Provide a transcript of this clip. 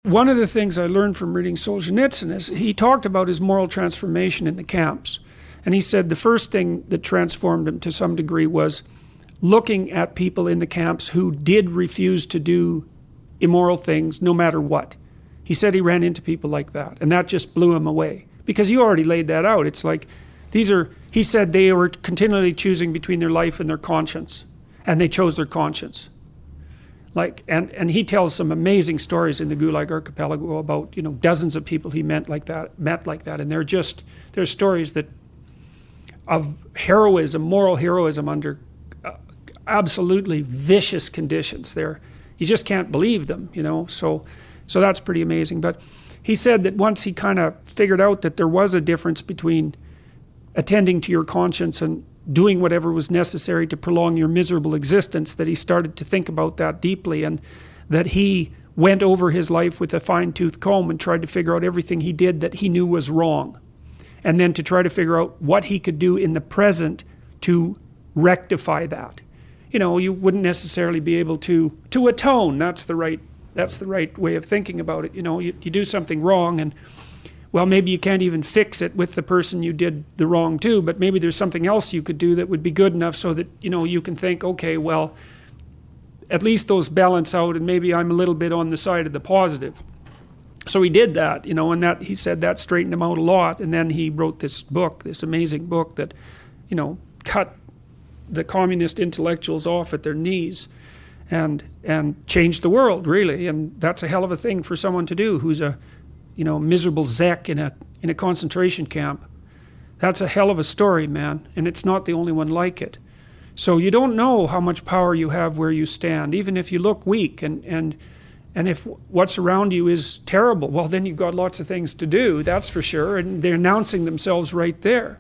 One of the things I learned from reading Solzhenitsyn is he talked about his moral transformation in the camps. And he said the first thing that transformed him to some degree was looking at people in the camps who did refuse to do immoral things no matter what. He said he ran into people like that, and that just blew him away. Because you already laid that out. It's like, he said they were continually choosing between their life and their conscience. And they chose their conscience. And he tells some amazing stories in the Gulag Archipelago about, dozens of people he met like that. And they're stories of heroism, moral heroism under absolutely vicious conditions. You just can't believe them, so that's pretty amazing. But he said that once he kind of figured out that there was a difference between attending to your conscience and doing whatever was necessary to prolong your miserable existence, that he started to think about that deeply, and that he went over his life with a fine-tooth comb and tried to figure out everything he did that he knew was wrong, and then to try to figure out what he could do in the present to rectify that. You wouldn't necessarily be able to atone. That's the right way of thinking about it. You do something wrong, and well, maybe you can't even fix it with the person you did the wrong to, but maybe there's something else you could do that would be good enough so that you can think, okay, well, at least those balance out, and maybe I'm a little bit on the side of the positive. So he did that, and that, he said, that straightened him out a lot. And then he wrote this book, this amazing book that cut the communist intellectuals off at their knees and changed the world, really. And that's a hell of a thing for someone to do who's a miserable Zek in a concentration camp. That's a hell of a story, man, and it's not the only one like it. So you don't know how much power you have where you stand, even if you look weak, and if what's around you is terrible, well, then you've got lots of things to do, that's for sure, and they're announcing themselves right there.